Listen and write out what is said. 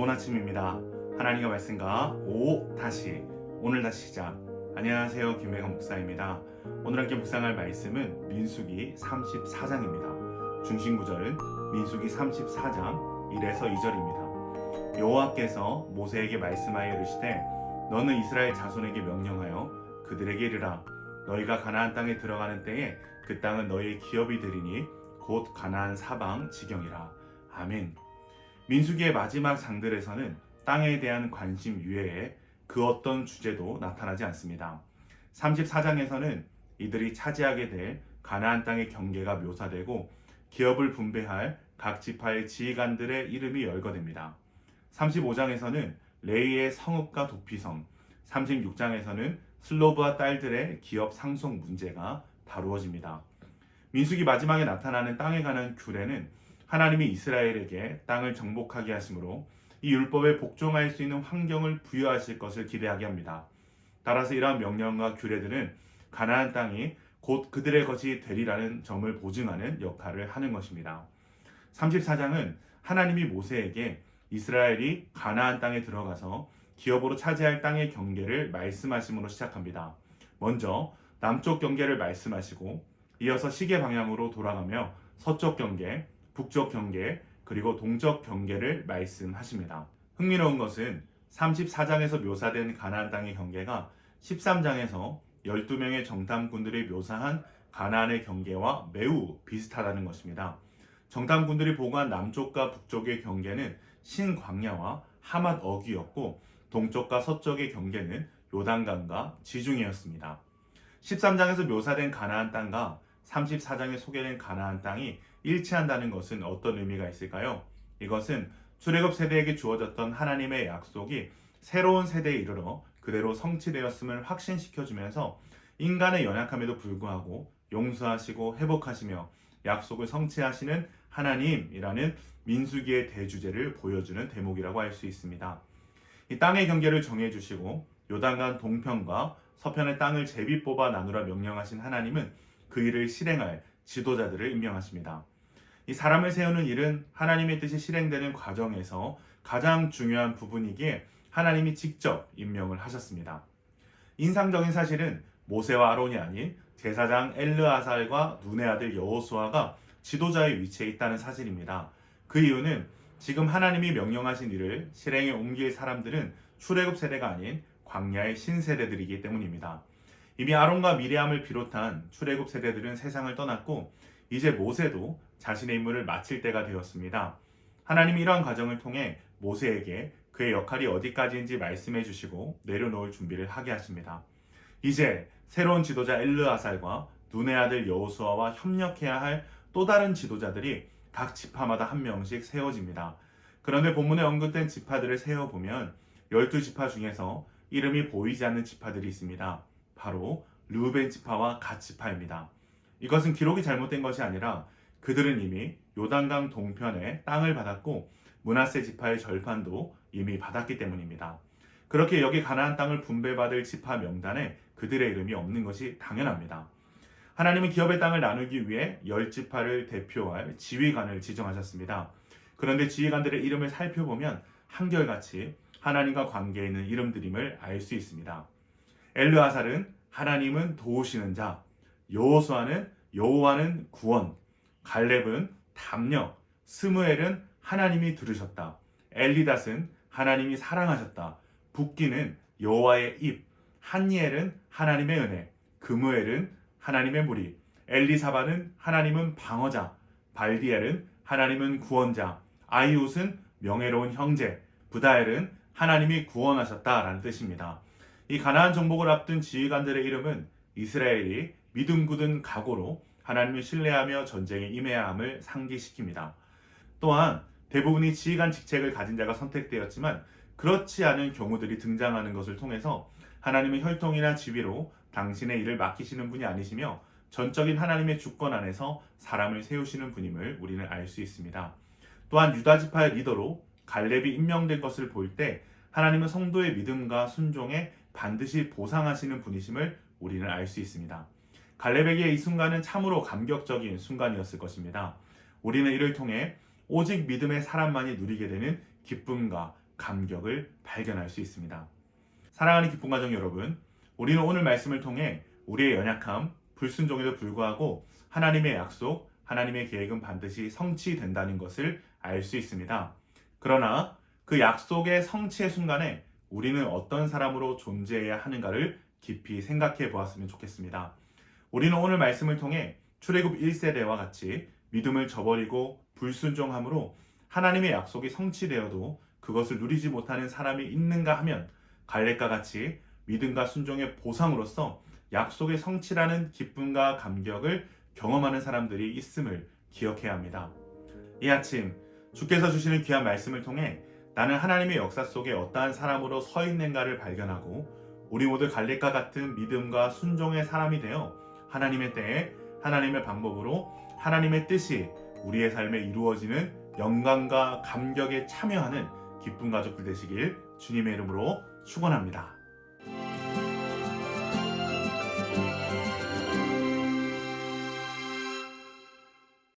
좋은 아침입니다. 하나님의 말씀과 오늘 다시 시작. 안녕하세요, 김혜건 목사입니다. 오늘 함께 묵상할 말씀은 민수기 34장입니다. 중심 구절은 민수기 34장 1에서 2절입니다. 여호와께서 모세에게 말씀하여 이르시되 너는 이스라엘 자손에게 명령하여 그들에게 이르라. 너희가 가나안 땅에 들어가는 때에 그 땅은 너희의 기업이 되리니 곧 가나안 사방 지경이라. 아멘. 민수기의 마지막 장들에서는 땅에 대한 관심 이외에 그 어떤 주제도 나타나지 않습니다. 34장에서는 이들이 차지하게 될 가나안 땅의 경계가 묘사되고 기업을 분배할 각 지파의 지휘관들의 이름이 열거됩니다. 35장에서는 레위의 성읍과 도피성, 36장에서는 슬로브와 딸들의 기업 상속 문제가 다루어집니다. 민수기 마지막에 나타나는 땅에 관한 규례는 하나님이 이스라엘에게 땅을 정복하게 하심으로 이 율법에 복종할 수 있는 환경을 부여하실 것을 기대하게 합니다. 따라서 이러한 명령과 규례들은 가나안 땅이 곧 그들의 것이 되리라는 점을 보증하는 역할을 하는 것입니다. 34장은 하나님이 모세에게 이스라엘이 가나안 땅에 들어가서 기업으로 차지할 땅의 경계를 말씀하심으로 시작합니다. 먼저 남쪽 경계를 말씀하시고 이어서 시계 방향으로 돌아가며 서쪽 경계, 북쪽 경계, 그리고 동쪽 경계를 말씀하십니다. 흥미로운 것은 34장에서 묘사된 가나안 땅의 경계가 13장에서 12명의 정탐꾼들이 묘사한 가나안의 경계와 매우 비슷하다는 것입니다. 정탐꾼들이 보고한 남쪽과 북쪽의 경계는 신광야와 하맛 어귀였고 동쪽과 서쪽의 경계는 요단강과 지중해였습니다. 13장에서 묘사된 가나안 땅과 34장에 소개된 가나안 땅이 일치한다는 것은 어떤 의미가 있을까요? 이것은 출애굽 세대에게 주어졌던 하나님의 약속이 새로운 세대에 이르러 그대로 성취되었음을 확신시켜주면서 인간의 연약함에도 불구하고 용서하시고 회복하시며 약속을 성취하시는 하나님이라는 민수기의 대주제를 보여주는 대목이라고 할 수 있습니다. 이 땅의 경계를 정해주시고 요단강 동편과 서편의 땅을 제비 뽑아 나누라 명령하신 하나님은 그 일을 실행할 지도자들을 임명하십니다. 이 사람을 세우는 일은 하나님의 뜻이 실행되는 과정에서 가장 중요한 부분이기에 하나님이 직접 임명을 하셨습니다. 인상적인 사실은 모세와 아론이 아닌 제사장 엘르아살과 눈의 아들 여호수아가 지도자의 위치에 있다는 사실입니다. 그 이유는 지금 하나님이 명령하신 일을 실행에 옮길 사람들은 출애굽 세대가 아닌 광야의 신세대들이기 때문입니다. 이미 아론과 미리암을 비롯한 출애굽 세대들은 세상을 떠났고 이제 모세도 자신의 임무를 마칠 때가 되었습니다. 하나님이 이러한 과정을 통해 모세에게 그의 역할이 어디까지인지 말씀해 주시고 내려놓을 준비를 하게 하십니다. 이제 새로운 지도자 엘르아살과 눈의 아들 여호수아와 협력해야 할 또 다른 지도자들이 각 지파마다 한 명씩 세워집니다. 그런데 본문에 언급된 지파들을 세어보면 12지파 중에서 이름이 보이지 않는 지파들이 있습니다. 바로 르우벤 지파와 갓 지파입니다. 이것은 기록이 잘못된 것이 아니라 그들은 이미 요단강 동편에 땅을 받았고 므낫세 지파의 절반도 이미 받았기 때문입니다. 그렇게 여기 가나안 땅을 분배받을 지파 명단에 그들의 이름이 없는 것이 당연합니다. 하나님은 기업의 땅을 나누기 위해 10지파를 대표할 지휘관을 지정하셨습니다. 그런데 지휘관들의 이름을 살펴보면 한결같이 하나님과 관계 있는 이름들임을 알 수 있습니다. 엘르아살은 하나님은 도우시는 자, 여호수아는 여호와는 구원, 갈렙은 담력, 스무엘은 하나님이 들으셨다, 엘리닷은 하나님이 사랑하셨다, 붓기는 여호와의 입, 한니엘은 하나님의 은혜, 그무엘은 하나님의 무리, 엘리사바는 하나님은 방어자, 발디엘은 하나님은 구원자, 아이웃은 명예로운 형제, 부다엘은 하나님이 구원하셨다라는 뜻입니다. 이 가나안 정복을 앞둔 지휘관들의 이름은 이스라엘이 믿음 굳은 각오로 하나님을 신뢰하며 전쟁에 임해야 함을 상기시킵니다. 또한 대부분이 지휘관 직책을 가진 자가 선택되었지만 그렇지 않은 경우들이 등장하는 것을 통해서 하나님의 혈통이나 지위로 당신의 일을 맡기시는 분이 아니시며 전적인 하나님의 주권 안에서 사람을 세우시는 분임을 우리는 알 수 있습니다. 또한 유다 지파의 리더로 갈렙이 임명된 것을 볼 때 하나님은 성도의 믿음과 순종에 반드시 보상하시는 분이심을 우리는 알 수 있습니다. 갈렙에게 이 순간은 참으로 감격적인 순간이었을 것입니다. 우리는 이를 통해 오직 믿음의 사람만이 누리게 되는 기쁨과 감격을 발견할 수 있습니다. 사랑하는 기쁨 가정 여러분, 우리는 오늘 말씀을 통해 우리의 연약함, 불순종에도 불구하고 하나님의 약속, 하나님의 계획은 반드시 성취된다는 것을 알 수 있습니다. 그러나 그 약속의 성취의 순간에 우리는 어떤 사람으로 존재해야 하는가를 깊이 생각해 보았으면 좋겠습니다. 우리는 오늘 말씀을 통해 출애굽 1세대와 같이 믿음을 저버리고 불순종함으로 하나님의 약속이 성취되어도 그것을 누리지 못하는 사람이 있는가 하면 갈렙과 같이 믿음과 순종의 보상으로서 약속의 성취라는 기쁨과 감격을 경험하는 사람들이 있음을 기억해야 합니다. 이 아침 주께서 주시는 귀한 말씀을 통해 나는 하나님의 역사 속에 어떠한 사람으로 서 있는가를 발견하고 우리 모두 갈렙과 같은 믿음과 순종의 사람이 되어 하나님의 때에 하나님의 방법으로 하나님의 뜻이 우리의 삶에 이루어지는 영광과 감격에 참여하는 기쁜 가족들 되시길 주님의 이름으로 축원합니다.